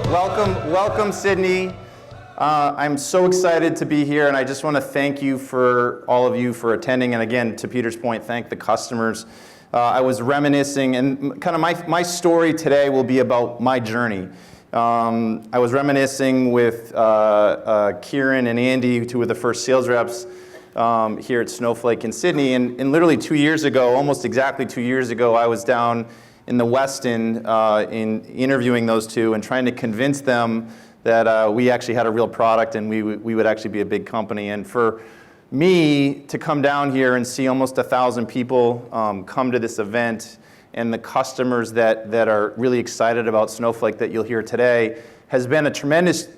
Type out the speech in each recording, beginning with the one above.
Welcome, Sydney. I'm so excited to be here, and I just want to thank you for all of you for attending. And again, to Peter's point, thank the customers. I was reminiscing, and kind of my story today will be about my journey. I was reminiscing with Kieran and Andy, two of the first sales reps here at Snowflake in Sydney. And literally 2 years ago, almost exactly 2 years ago, I was down in the West End in interviewing those two and trying to convince them that we actually had a real product and we would actually be a big company. And for me to come down here and see almost 1,000 people come to this event, and the customers that are really excited about Snowflake that you'll hear today, has been a tremendous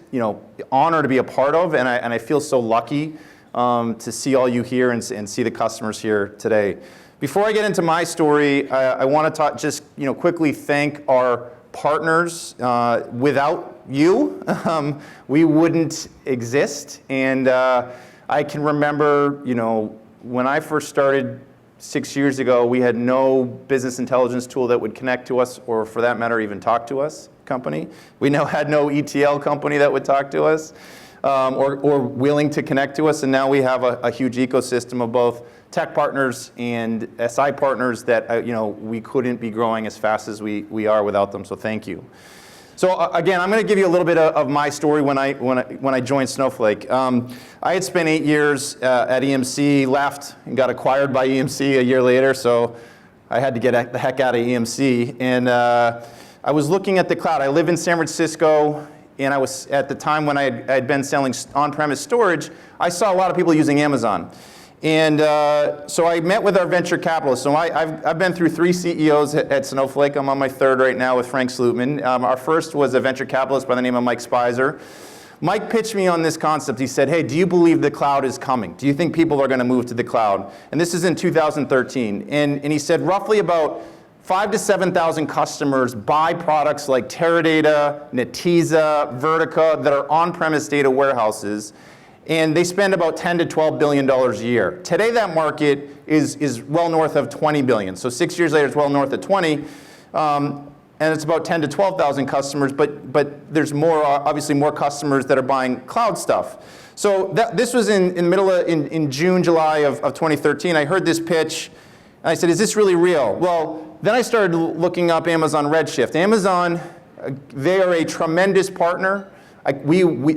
honor to be a part of, and I feel so lucky to see all you here and see the customers here today. Before I get into my story, I want to just quickly thank our partners. Without you, we wouldn't exist. And I can remember, when I first started 6 years ago, we had no business intelligence tool that would connect to us, or for that matter, even talk to us company. We had no ETL company that would talk to us or willing to connect to us. And now we have a huge ecosystem of both tech partners and SI partners that we couldn't be growing as fast as we are without them. So thank you. So again, I'm going to give you a little bit of my story when I joined Snowflake. I had spent 8 years at EMC, left and got acquired by EMC a year later. So I had to get the heck out of EMC, and I was looking at the cloud. I live in San Francisco, and I was at the time when I had been selling on-premise storage. I saw a lot of people using Amazon. And so I met with our venture capitalists. So I've been through 3 CEOs at Snowflake. I'm on my 3rd right now with Frank Slootman. Our first was a venture capitalist by the name of Mike Spicer. Mike pitched me on this concept. He said, hey, do you believe the cloud is coming? Do you think people are going to move to the cloud? And this is in 2013. And he said roughly about 5,000 to 7,000 customers buy products like Teradata, Netezza, Vertica that are on-premise data warehouses. And they spend about $10 to $12 billion a year. Today, that market is well north of $20 billion. So 6 years later, it's well north of 20. And it's about 10 to 12,000 customers, but there's obviously more customers that are buying cloud stuff. So this was in June, July of 2013. I heard this pitch, and I said, is this really real? Well, then I started looking up Amazon Redshift. Amazon, they are a tremendous partner.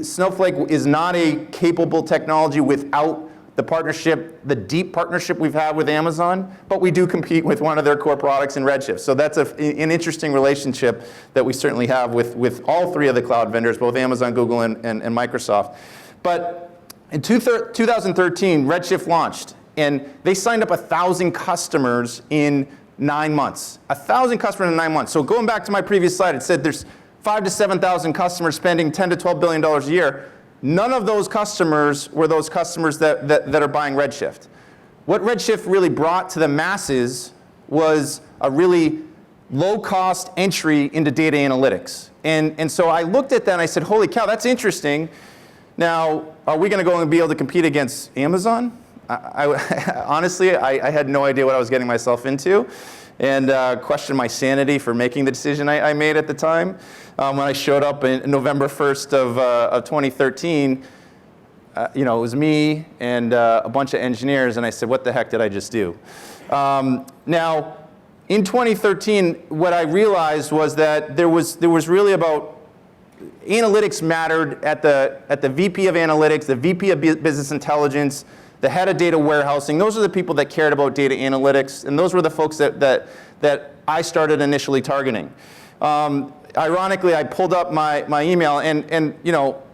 Snowflake is not a capable technology without the partnership, the deep partnership we've had with Amazon, but we do compete with one of their core products in Redshift. So that's an interesting relationship that we certainly have with all 3 of the cloud vendors, both Amazon, Google, and Microsoft. But in 2013, Redshift launched, and they signed up 1,000 customers in 9 months. 1,000 customers in 9 months. So going back to my previous slide, it said there's 5,000 to 7,000 customers spending $10 to $12 billion a year. None of those customers were those customers that are buying Redshift. What Redshift really brought to the masses was a really low-cost entry into data analytics. And so I looked at that and I said, holy cow, that's interesting. Now, are we going to go and be able to compete against Amazon? Honestly, I had no idea what I was getting myself into, and questioned my sanity for making the decision I made at the time. When I showed up in November 1st of 2013, it was me and a bunch of engineers, and I said, what the heck did I just do? Now, in 2013, what I realized was that there was really about analytics mattered at the VP of analytics, the VP of business intelligence, the head of data warehousing. Those are the people that cared about data analytics, and those were the folks that I started initially targeting. Ironically, I pulled up my email, and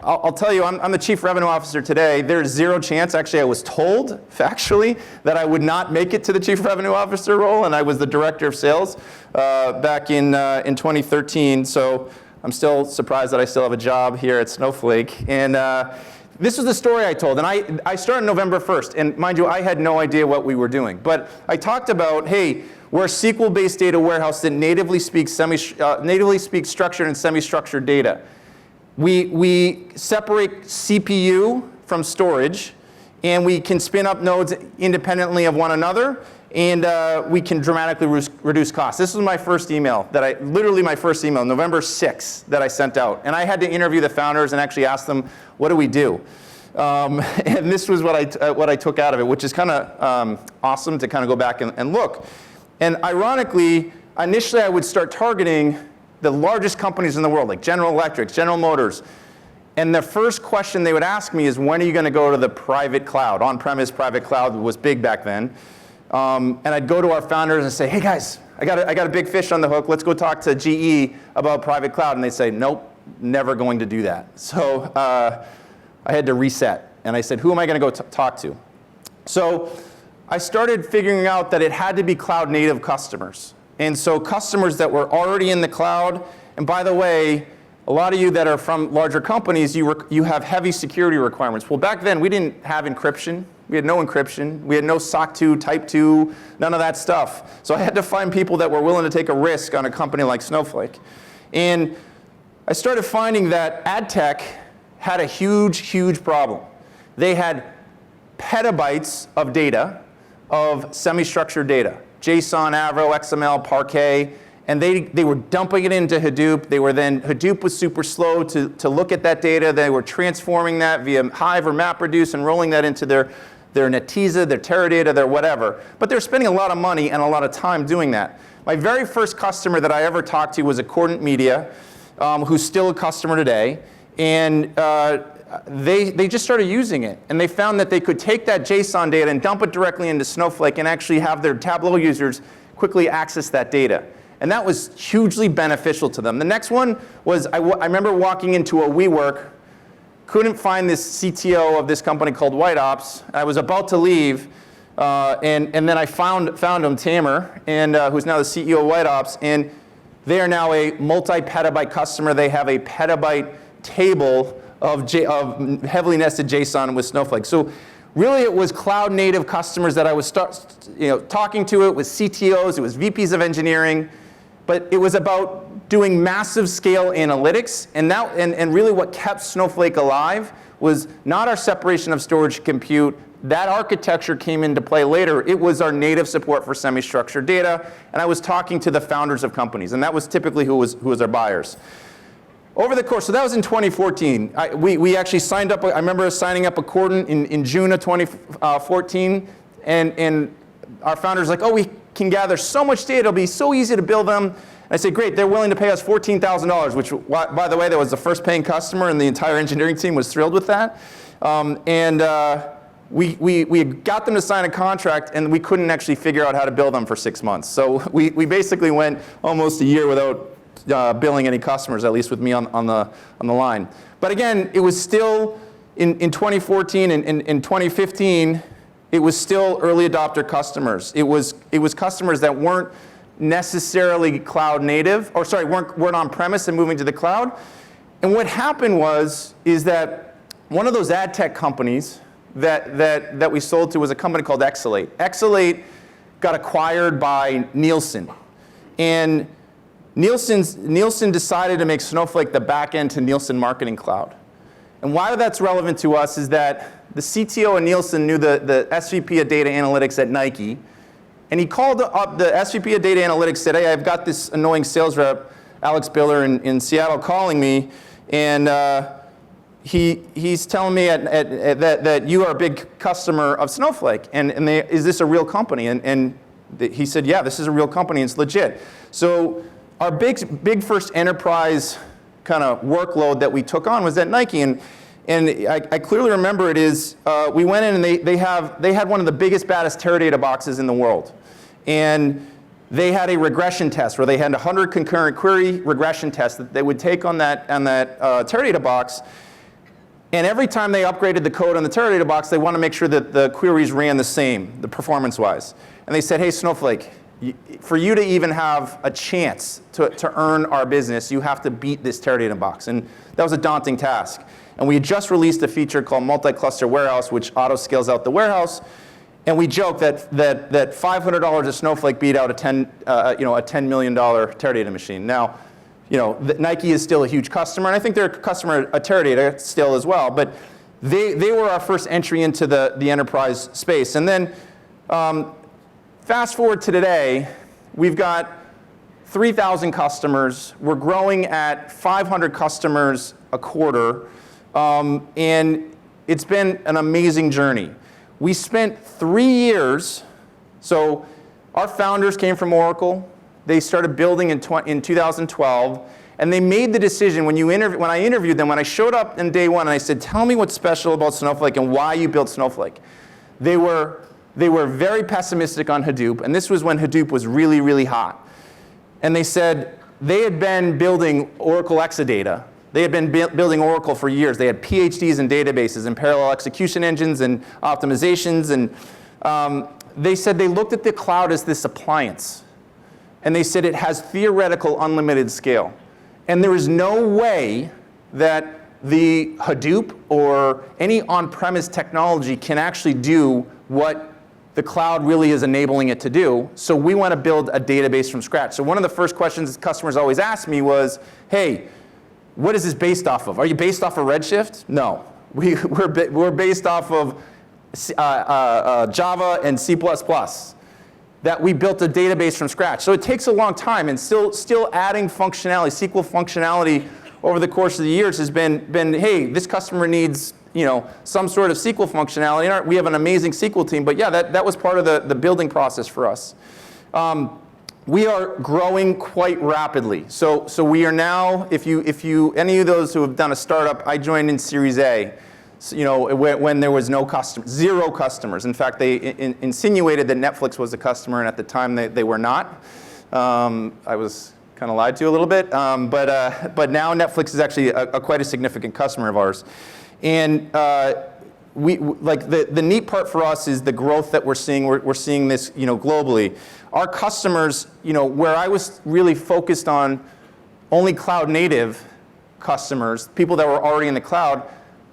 I'll tell you, I'm the Chief Revenue Officer today. There's 0 chance, actually I was told, factually, that I would not make it to the Chief Revenue Officer role, and I was the Director of Sales back in 2013, so I'm still surprised that I still have a job here at Snowflake. And this was the story I told, and I started November 1st, and mind you, I had no idea what we were doing. But I talked about, hey, we're a SQL-based data warehouse that natively speaks structured and semi-structured data. We separate CPU from storage, and we can spin up nodes independently of one another, and we can dramatically reduce costs. This was my first email, literally my first email, November 6th, that I sent out. And I had to interview the founders and actually ask them, what do we do? And this was what I took out of it, which is kind of awesome to kind of go back and look. And ironically, initially I would start targeting the largest companies in the world, like General Electric, General Motors. And the first question they would ask me is, when are you going to go to the private cloud? On-premise private cloud was big back then. And I'd go to our founders and say, hey guys, I got a big fish on the hook. Let's go talk to GE about private cloud. And they say, nope, never going to do that. So I had to reset. And I said, who am I going to go talk to? So I started figuring out that it had to be cloud native customers. And so customers that were already in the cloud, and by the way, a lot of you that are from larger companies, you have heavy security requirements. Well, back then we didn't have encryption. We had no encryption. We had no SOC 2, Type 2, none of that stuff. So I had to find people that were willing to take a risk on a company like Snowflake. And I started finding that ad tech had a huge, huge problem. They had petabytes of data, of semi-structured data, JSON, Avro, XML, Parquet, and they were dumping it into Hadoop. Hadoop was super slow to look at that data. They were transforming that via Hive or MapReduce and rolling that into their Netezza, their Teradata, their whatever. But they're spending a lot of money and a lot of time doing that. My very first customer that I ever talked to was Accordant Media, who's still a customer today. And they just started using it. And they found that they could take that JSON data and dump it directly into Snowflake and actually have their Tableau users quickly access that data. And that was hugely beneficial to them. The next one was, I remember walking into a WeWork, couldn't find this CTO of this company called White Ops. I was about to leave, and then I found him, Tamer, and who's now the CEO of White Ops, and they are now a multi-petabyte customer. They have a petabyte table of heavily nested JSON with Snowflake. So really it was cloud native customers that I was talking to. It was CTOs, it was VPs of engineering, but it was about doing massive scale analytics, and really what kept Snowflake alive was not our separation of storage compute. That architecture came into play later. It was our native support for semi-structured data, and I was talking to the founders of companies, and that was typically who was our buyers. Over the course, so that was in 2014. We actually signed up, I remember signing up Accordant in June of 2014, and our founders like, oh, we can gather so much data, it'll be so easy to build them. And I said, great, they're willing to pay us $14,000, which, by the way, that was the first paying customer, and the entire engineering team was thrilled with that. We got them to sign a contract, and we couldn't actually figure out how to bill them for 6 months. So we basically went almost a year without billing any customers, at least with me on the line. But again, it was still in 2014 and in 2015. It was still early adopter customers. It was customers that weren't necessarily cloud native, or sorry, weren't on premise and moving to the cloud. And what happened is that one of those ad tech companies that we sold to was a company called Exalate. Exalate got acquired by Nielsen, and Nielsen decided to make Snowflake the back end to Nielsen Marketing Cloud. And why that's relevant to us is that the CTO at Nielsen knew the SVP of data analytics at Nike, and he called up the SVP of data analytics, said, hey, I've got this annoying sales rep, Alex Biller in Seattle, calling me, and he's telling me that you are a big customer of Snowflake, and is this a real company? And he said, yeah, this is a real company, it's legit. So our big first enterprise kind of workload that we took on was at Nike, and I clearly remember we went in and they had one of the biggest, baddest Teradata boxes in the world, and they had a regression test where they had 100 concurrent query regression tests that they would take on that Teradata box, and every time they upgraded the code on the Teradata box, they want to make sure that the queries ran the same, the performance-wise. And they said, hey, Snowflake, for you to even have a chance to earn our business, you have to beat this Teradata box. And that was a daunting task. And we had just released a feature called Multi-Cluster Warehouse, which auto-scales out the warehouse. And we joke that $500 a Snowflake beat out a $10 million Teradata machine. Now, Nike is still a huge customer, and I think they're a customer at Teradata still as well. But they were our first entry into the enterprise space. And then Fast forward to today, we've got 3,000 customers. We're growing at 500 customers a quarter, and it's been an amazing journey. We spent 3 years, so our founders came from Oracle. They started building in 2012, and they made the decision when I interviewed them, when I showed up in day one and I said, tell me what's special about Snowflake and why you built Snowflake. They were very pessimistic on Hadoop, and this was when Hadoop was really, really hot. And they said they had been building Oracle Exadata. They had been building Oracle for years. They had PhDs in databases and parallel execution engines and optimizations. And they said they looked at the cloud as this appliance. And they said it has theoretical unlimited scale. And there is no way that the Hadoop or any on-premise technology can actually do what the cloud really is enabling it to do. So we want to build a database from scratch. So one of the first questions customers always asked me was, hey, what is this based off of? Are you based off of Redshift? No. We're based off of Java and C++. That we built a database from scratch. So it takes a long time, and still adding functionality, SQL functionality over the course of the years has been hey, this customer needs some sort of SQL functionality. We have an amazing SQL team, but yeah, that was part of the building process for us. We are growing quite rapidly. So we are now, if you any of those who have done a startup, I joined in Series A. So, when there was zero customers. In fact, they insinuated that Netflix was a customer, and at the time they were not. I was kind of lied to a little bit, but now Netflix is actually quite a significant customer of ours. And the neat part for us is the growth that we're seeing. We're seeing this globally. Our customers, where I was really focused on only cloud native customers, people that were already in the cloud.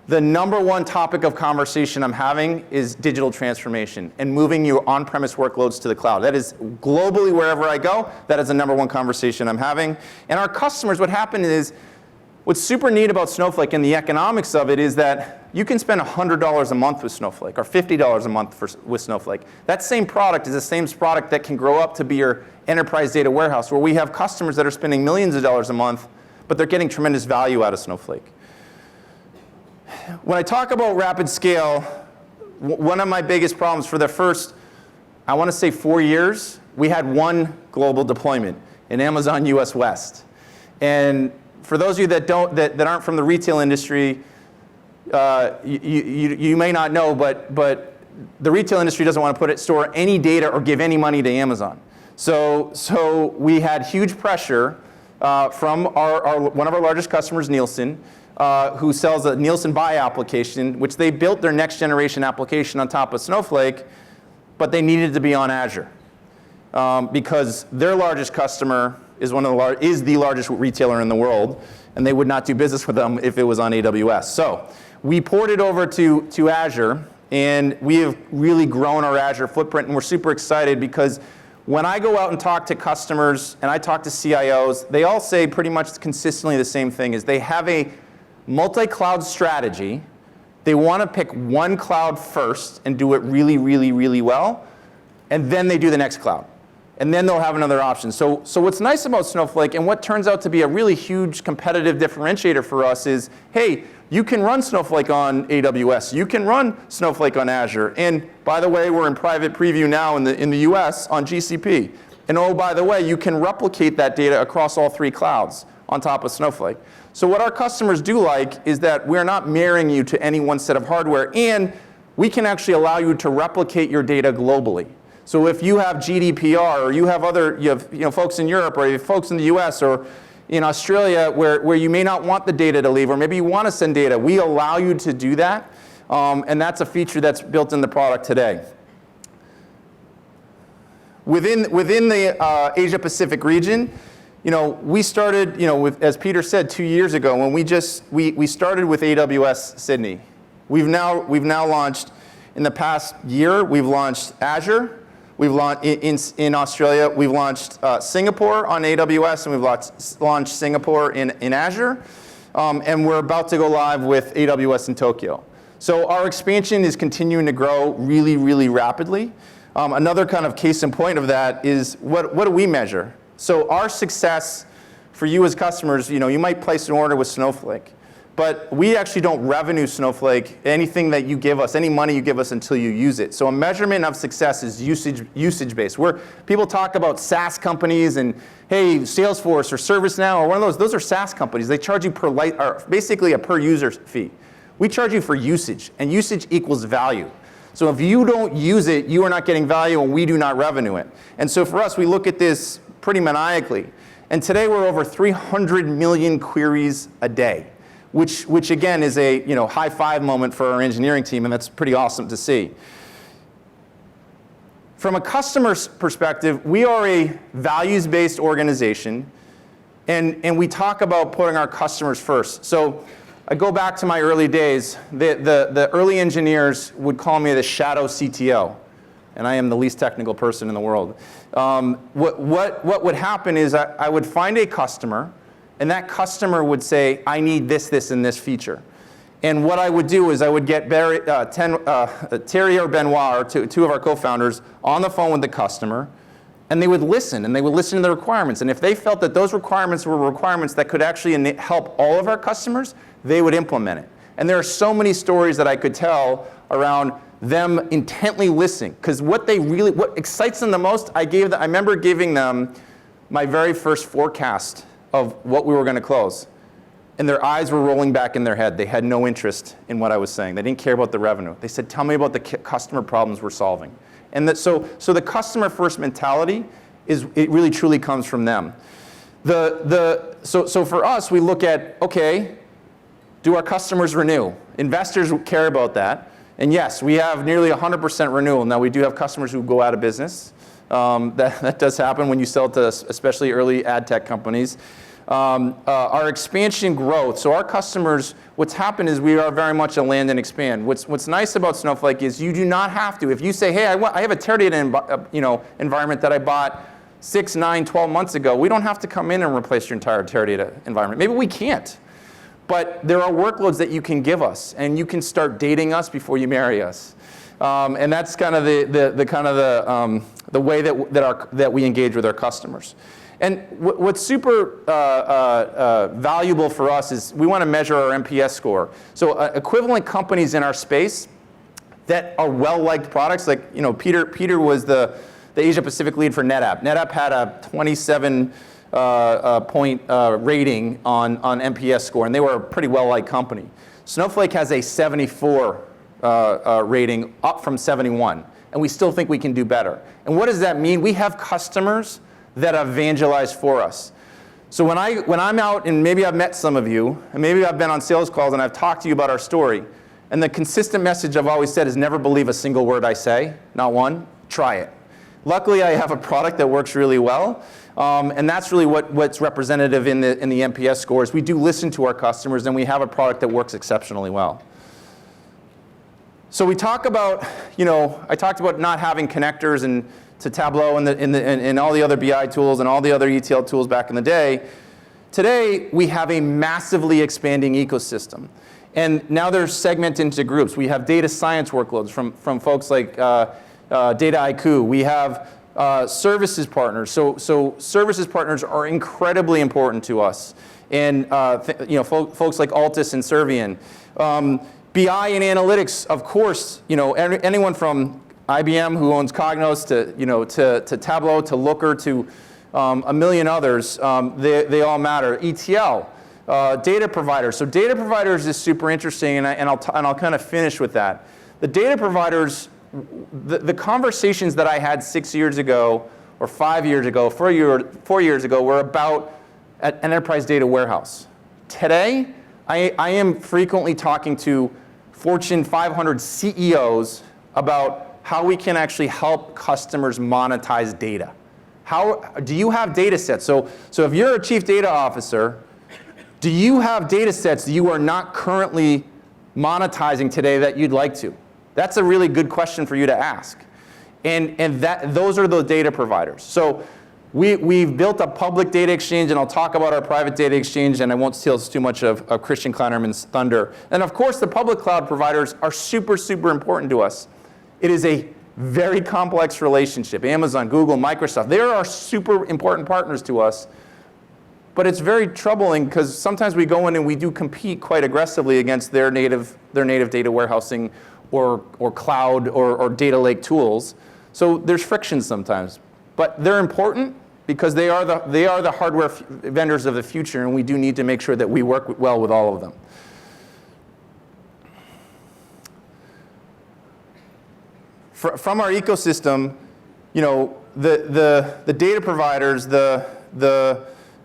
The number one topic of conversation I'm having is digital transformation and moving your on-premise workloads to the cloud. That is globally, wherever I go, that is the number one conversation I'm having. And our customers, what happened is, what's super neat about Snowflake and the economics of it is that you can spend $100 a month with Snowflake or $50 a month with Snowflake. That same product is the same product that can grow up to be your enterprise data warehouse, where we have customers that are spending millions of dollars a month, but they're getting tremendous value out of Snowflake. When I talk about rapid scale, one of my biggest problems for the first, I want to say 4 years, we had one global deployment in Amazon US West. And for those of you that aren't from the retail industry, you may not know, but the retail industry doesn't want to store any data or give any money to Amazon. So we had huge pressure from one of our largest customers, Nielsen, who sells a Nielsen Buy application, which they built their next generation application on top of Snowflake, but they needed to be on Azure because their largest customer is the largest retailer in the world, and they would not do business with them if it was on AWS. So we ported over to Azure, and we have really grown our Azure footprint, and we're super excited because when I go out and talk to customers and I talk to CIOs, they all say pretty much consistently the same thing, is they have a multi-cloud strategy. They want to pick one cloud first and do it really, really, really well, and then they do the next cloud. And then they'll have another option. So what's nice about Snowflake, and what turns out to be a really huge competitive differentiator for us is, hey, you can run Snowflake on AWS. You can run Snowflake on Azure. And by the way, we're in private preview now in the US on GCP. And oh, by the way, you can replicate that data across all three clouds on top of Snowflake. So what our customers do like is that we're not marrying you to any one set of hardware, and we can actually allow you to replicate your data globally. So if you have GDPR, or you have folks in Europe, or you have folks in the US, or in Australia where you may not want the data to leave, or maybe you want to send data, we allow you to do that, and that's a feature that's built in the product today. Within the Asia Pacific region, we started, as Peter said, 2 years ago when we started with AWS Sydney. We've now launched, in the past year, we've launched Azure. We've launched in Australia. We've launched Singapore on AWS, and we've launched Singapore in Azure. And we're about to go live with AWS in Tokyo. So our expansion is continuing to grow really, really rapidly. Another kind of case in point of that is what do we measure? So our success for you as customers, you might place an order with Snowflake, but we actually don't revenue Snowflake anything that you give us, any money you give us until you use it. So a measurement of success is usage-based. Where people talk about SaaS companies and, hey, Salesforce or ServiceNow or one of those are SaaS companies. They charge you basically a per user fee. We charge you for usage, and usage equals value. So if you don't use it, you are not getting value, and we do not revenue it. And so for us, we look at this pretty maniacally. And today we're over 300 million queries a day, which again is a high five moment for our engineering team, and that's pretty awesome to see. From a customer's perspective, we are a values-based organization, and we talk about putting our customers first. So I go back to my early days. The early engineers would call me the shadow CTO, and I am the least technical person in the world. What would happen is I would find a customer, and that customer would say, I need this, this, and this feature. And what I would do is I would get Terry or Benoit, or two of our co-founders, on the phone with the customer, and they would listen to the requirements. And if they felt that those requirements were requirements that could actually help all of our customers, they would implement it. And there are so many stories that I could tell around them intently listening. Because what excites them the most, I remember giving them my very first forecast of what we were going to close. And their eyes were rolling back in their head. They had no interest in what I was saying. They didn't care about the revenue. They said, tell me about the customer problems we're solving. And so the customer first mentality, it really truly comes from them. So for us, we look at, okay, do our customers renew? Investors care about that. And yes, we have nearly 100% renewal. Now, we do have customers who go out of business. That does happen when you sell to especially early ad tech companies. Our expansion growth. So our customers, what's happened is we are very much a land and expand. What's nice about Snowflake is you do not have to. If you say, hey, I have a Teradata environment that I bought 6, 9, 12 months ago, we don't have to come in and replace your entire Teradata environment. Maybe we can't. But there are workloads that you can give us, and you can start dating us before you marry us. And that's kind of the way that we engage with our customers. And what's super valuable for us is we want to measure our NPS score. So equivalent companies in our space that are well-liked products, like Peter was the Asia Pacific lead for NetApp. NetApp had a 27 point rating on NPS score, and they were a pretty well-liked company. Snowflake has a 74 rating, up from 71, and we still think we can do better. And what does that mean? We have customers that evangelize for us. So when I'm out, and maybe I've met some of you, and maybe I've been on sales calls and I've talked to you about our story, and the consistent message I've always said is never believe a single word I say, not one, try it. Luckily, I have a product that works really well, and that's really what's representative in the NPS scores. We do listen to our customers, and we have a product that works exceptionally well. So we talk about, I talked about not having connectors and to Tableau and all the other BI tools and all the other ETL tools back in the day. Today, we have a massively expanding ecosystem. And now they're segmented into groups. We have data science workloads from folks like Dataiku. We have services partners. So services partners are incredibly important to us. And folks like Altus and Servian. BI and analytics, of course, anyone from IBM, who owns Cognos, to Tableau, to Looker, to a million others, they all matter. ETL, data providers. So data providers is super interesting, and I'll kind of finish with that. The data providers, the conversations that I had 6 years ago, or 5 years ago, 4 years ago, were about an enterprise data warehouse. Today, I am frequently talking to Fortune 500 CEOs about how we can actually help customers monetize data. How do you have data sets? So if you're a chief data officer, do you have data sets that you are not currently monetizing today that you'd like to? That's a really good question for you to ask. And those are the data providers. So we've built a public data exchange, and I'll talk about our private data exchange, and I won't steal too much of Christian Kleinerman's thunder. And of course, the public cloud providers are super, super important to us. It is a very complex relationship. Amazon, Google, Microsoft, they are super important partners to us. But it's very troubling because sometimes we go in and we do compete quite aggressively against their native data warehousing or cloud or data lake tools. So there's friction sometimes. But they're important because they are the hardware vendors of the future, and we do need to make sure that we work well with all of them. From our ecosystem, you know, the data providers, the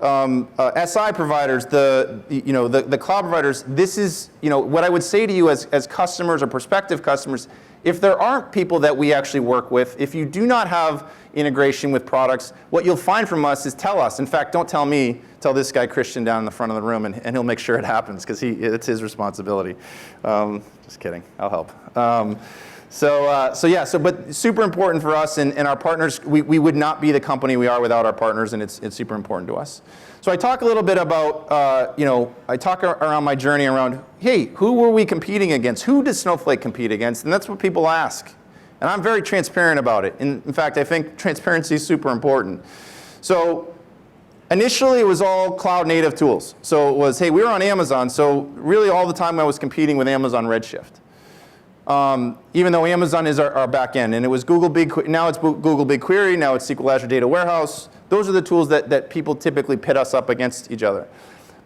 SI providers, the cloud providers, this is, you know, what I would say to you as customers or prospective customers, if there aren't people that we actually work with, if you do not have integration with products, what you'll find from us is tell us. In fact, don't tell me, tell this guy Christian down in the front of the room, and he'll make sure it happens, because it's his responsibility. Just kidding, I'll help. But super important for us and our partners. We would not be the company we are without our partners, and it's super important to us. So I talk a little bit about, I talk around my journey around, hey, who were we competing against? Who does Snowflake compete against? And that's what people ask. And I'm very transparent about it. In fact, I think transparency is super important. So initially, it was all cloud native tools. So it was, hey, we were on Amazon, so really all the time I was competing with Amazon Redshift. Even though Amazon is our back end, and it was Google now it's Google BigQuery, now it's SQL Azure Data Warehouse. Those are the tools that people typically pit us up against each other.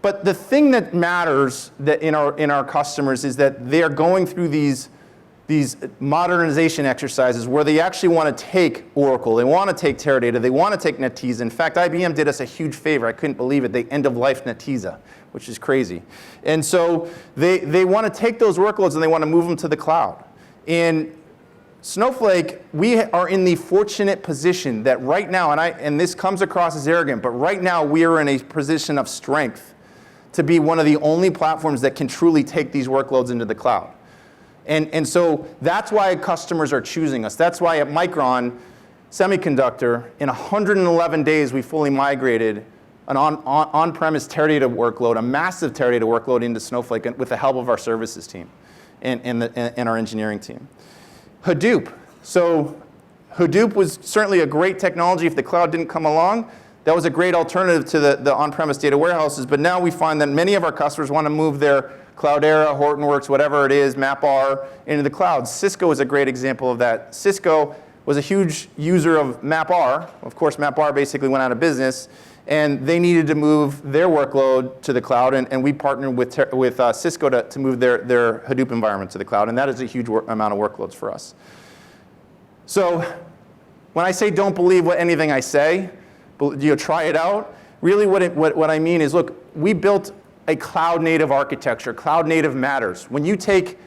But the thing that matters that in our customers is that they are going through these modernization exercises where they actually want to take Oracle, they want to take Teradata, they want to take Netezza. In fact, IBM did us a huge favor. I couldn't believe it. They end-of-life Netezza, which is crazy. And so they want to take those workloads and they want to move them to the cloud. And Snowflake, we are in the fortunate position that right now, and this comes across as arrogant, but right now we are in a position of strength to be one of the only platforms that can truly take these workloads into the cloud. And so that's why customers are choosing us. That's why at Micron Semiconductor, in 111 days, we fully migrated an on-premise Teradata workload, a massive Teradata workload into Snowflake with the help of our services team and our engineering team. Hadoop. So Hadoop was certainly a great technology. If the cloud didn't come along, that was a great alternative to the on-premise data warehouses. But now we find that many of our customers want to move their Cloudera, Hortonworks, whatever it is, MapR, into the cloud. Cisco is a great example of that. Cisco was a huge user of MapR. Of course, MapR basically went out of business, and they needed to move their workload to the cloud, and we partnered with Cisco to move their Hadoop environment to the cloud, and that is a huge amount of workloads for us. So when I say don't believe anything I say, try it out, really what I mean is, look, we built a cloud-native architecture. Cloud-native matters. When you take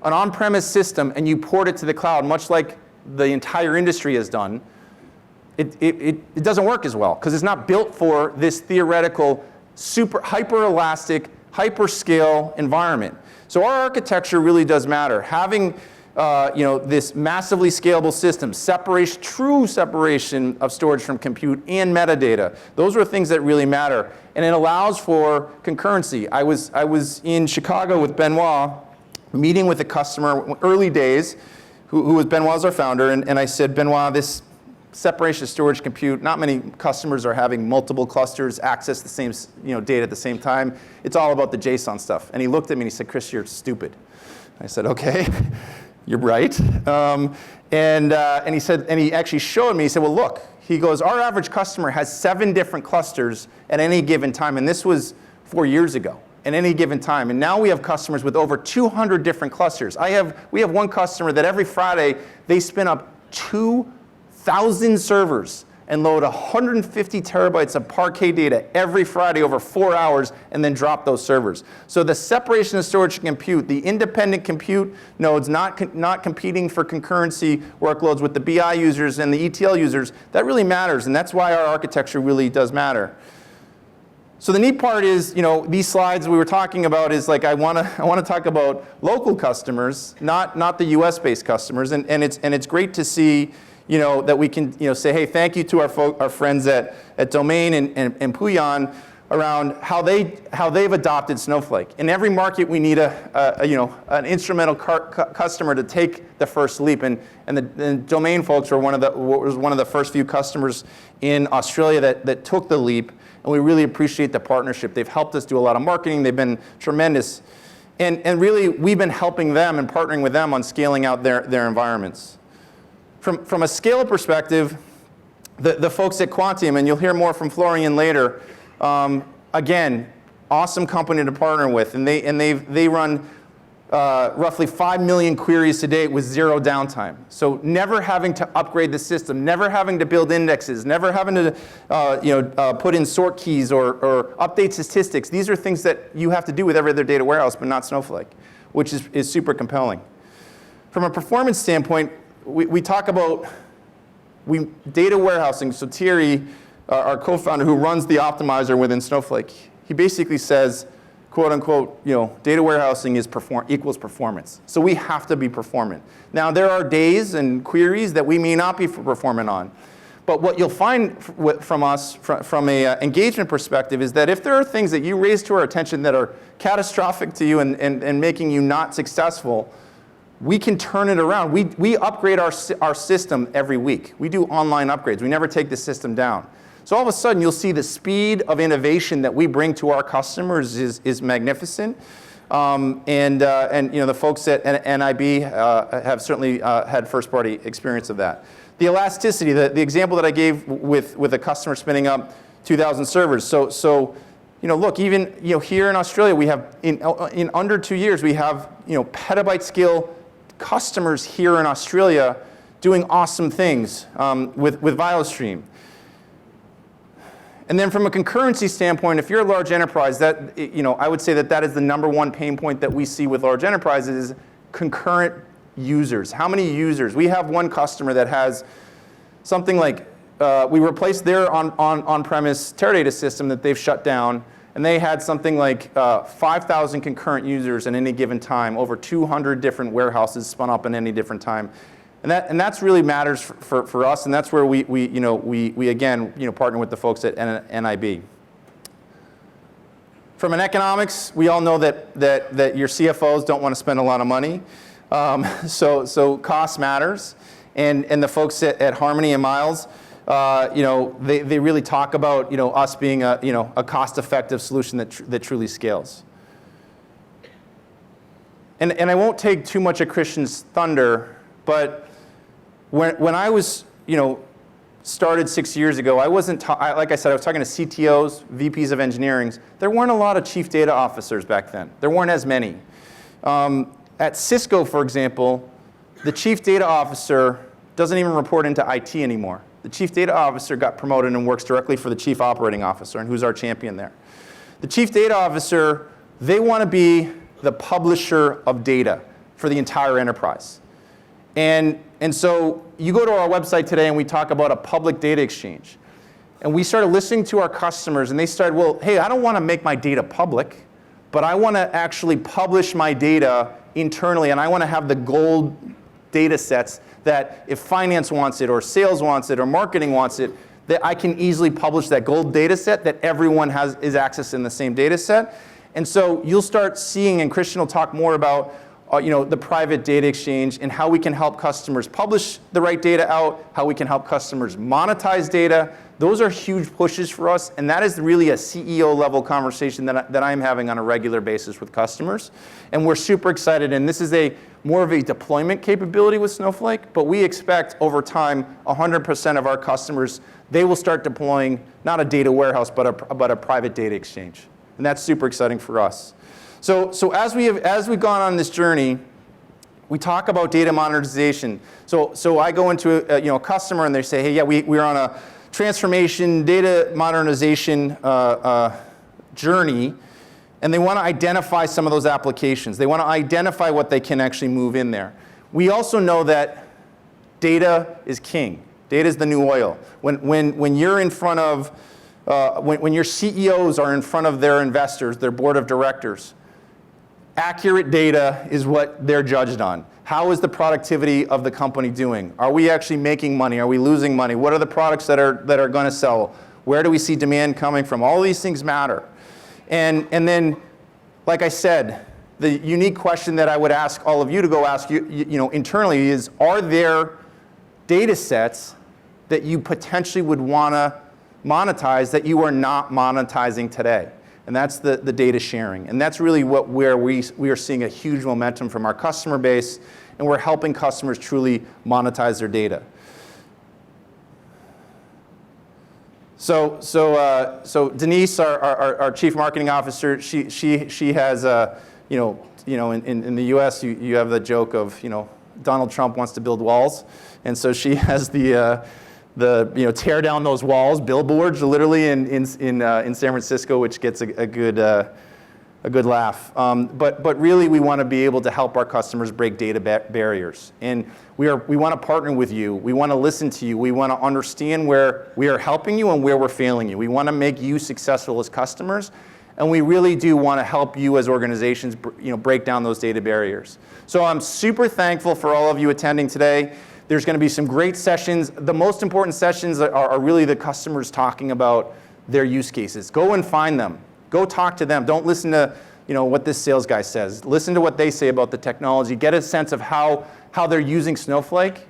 an on-premise system and you port it to the cloud, much like the entire industry has done, it doesn't work as well because it's not built for this theoretical, super hyper-elastic, hyper-scale environment. So our architecture really does matter. Having this massively scalable system, true separation of storage from compute and metadata. Those are things that really matter. And it allows for concurrency. I was in Chicago with Benoit, meeting with a customer, early days, who was Benoit's our founder, and I said, Benoit, this separation of storage compute, not many customers are having multiple clusters access the same data at the same time. It's all about the JSON stuff. And he looked at me and he said, Chris, you're stupid. I said, okay. You're right. And he said, and he actually showed me, he said, well, look, he goes, our average customer has 7 different clusters at any given time. And this was 4 years ago, at any given time. And now we have customers with over 200 different clusters. We have one customer that every Friday, they spin up 2,000 servers and load 150 terabytes of Parquet data every Friday over 4 hours and then drop those servers. So the separation of storage and compute, the independent compute nodes not competing for concurrency workloads with the BI users and the ETL users, that really matters, and that's why our architecture really does matter. So the neat part is, these slides we were talking about is like I want to talk about local customers, not the US-based customers, and it's great to see that we can say, hey, thank you to our friends at Domain and Puyan. around how they've adopted Snowflake. In every market, we need an instrumental customer to take the first leap. And the Domain folks were one of the first few customers in Australia that took the leap. And we really appreciate the partnership. They've helped us do a lot of marketing. They've been tremendous. And really, we've been helping them and partnering with them on scaling out their environments. From a scale perspective, the folks at Quantium, and you'll hear more from Florian later, again, awesome company to partner with. And they run roughly 5 million queries to date with 0 downtime. So never having to upgrade the system, never having to build indexes, never having to put in sort keys or update statistics. These are things that you have to do with every other data warehouse, but not Snowflake, which is super compelling. From a performance standpoint, we talk about data warehousing. So Thierry, our co-founder who runs the optimizer within Snowflake, he basically says, quote unquote, data warehousing equals performance. So we have to be performant. Now there are days and queries that we may not be performant on. But what you'll find from us, from an engagement perspective, is that if there are things that you raise to our attention that are catastrophic to you and making you not successful, we can turn it around. We upgrade our system every week. We do online upgrades. We never take the system down. So all of a sudden, you'll see the speed of innovation that we bring to our customers is magnificent. The folks at NIB have certainly had first-party experience of that. The elasticity, the example that I gave with a customer spinning up 2,000 servers. So look, even here in Australia, we have in under 2 years, we have petabyte scale customers here in Australia doing awesome things with ViloStream. And then from a concurrency standpoint, if you're a large enterprise, I would say that is the #1 pain point that we see with large enterprises is concurrent users. How many users? We have one customer that has something like, we replaced their on-premise Teradata system that they've shut down, and they had something like 5,000 concurrent users at any given time, over 200 different warehouses spun up in any different time. And that's really matters for us, and that's where we again partner with the folks at NIB. From an economics, we all know that your CFOs don't want to spend a lot of money, so cost matters, and the folks at Harmony and Miles, they really talk about us being a cost-effective solution that truly scales. And I won't take too much of Christian's thunder, but when I was, started 6 years ago, I wasn't, like I said, I was talking to CTOs, VPs of engineering. There weren't a lot of chief data officers back then. There weren't as many. At Cisco, for example, the chief data officer doesn't even report into IT anymore. The chief data officer got promoted and works directly for the chief operating officer, and who's our champion there. The chief data officer, they want to be the publisher of data for the entire enterprise. And so you go to our website today and we talk about a public data exchange. And we started listening to our customers and they started, well, hey, I don't want to make my data public, but I want to actually publish my data internally, and I want to have the gold data sets that if finance wants it or sales wants it or marketing wants it, that I can easily publish that gold data set that everyone is accessing the same data set. And so you'll start seeing, and Christian will talk more about the private data exchange and how we can help customers publish the right data out, how we can help customers monetize data. Those are huge pushes for us, and that is really a CEO level conversation that I'm having on a regular basis with customers. And we're super excited, and this is more of a deployment capability with Snowflake, but we expect over time 100% of our customers, they will start deploying not a data warehouse, but a private data exchange. And that's super exciting for us. So as we've gone on this journey, we talk about data modernization. So I go into a customer and they say, hey, yeah, we're on a transformation data modernization journey, and they want to identify some of those applications. They want to identify what they can actually move in there. We also know that data is king. Data is the new oil. When you're in front of when your CEOs are in front of their investors, their board of directors, accurate data is what they're judged on. How is the productivity of the company doing? Are we actually making money? Are we losing money? What are the products that are going to sell? Where do we see demand coming from? All these things matter. And then, like I said, the unique question that I would ask all of you to go ask internally is, are there data sets that you potentially would want to monetize that you are not monetizing today? And that's the data sharing. And that's really where we are seeing a huge momentum from our customer base, and we're helping customers truly monetize their data. So Denise, our chief marketing officer, she has in the U.S. you have the joke of Donald Trump wants to build walls, and so she has the tear down those walls, billboards, literally in San Francisco, which gets a good laugh. But really, we want to be able to help our customers break data barriers, and we want to partner with you. We want to listen to you. We want to understand where we are helping you and where we're failing you. We want to make you successful as customers, and we really do want to help you as organizations, break down those data barriers. So I'm super thankful for all of you attending today. There's going to be some great sessions. The most important sessions are really the customers talking about their use cases. Go and find them. Go talk to them. Don't listen to what this sales guy says. Listen to what they say about the technology. Get a sense of how they're using Snowflake,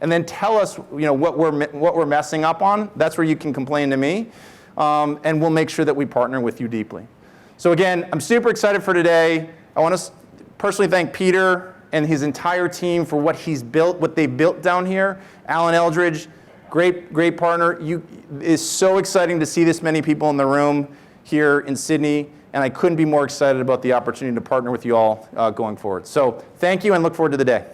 and then tell us what we're messing up on. That's where you can complain to me, and we'll make sure that we partner with you deeply. So again, I'm super excited for today. I want to personally thank Peter and his entire team for what they built down here. Alan Eldridge, great partner. It's so exciting to see this many people in the room here in Sydney, and I couldn't be more excited about the opportunity to partner with you all going forward. So thank you, and look forward to the day.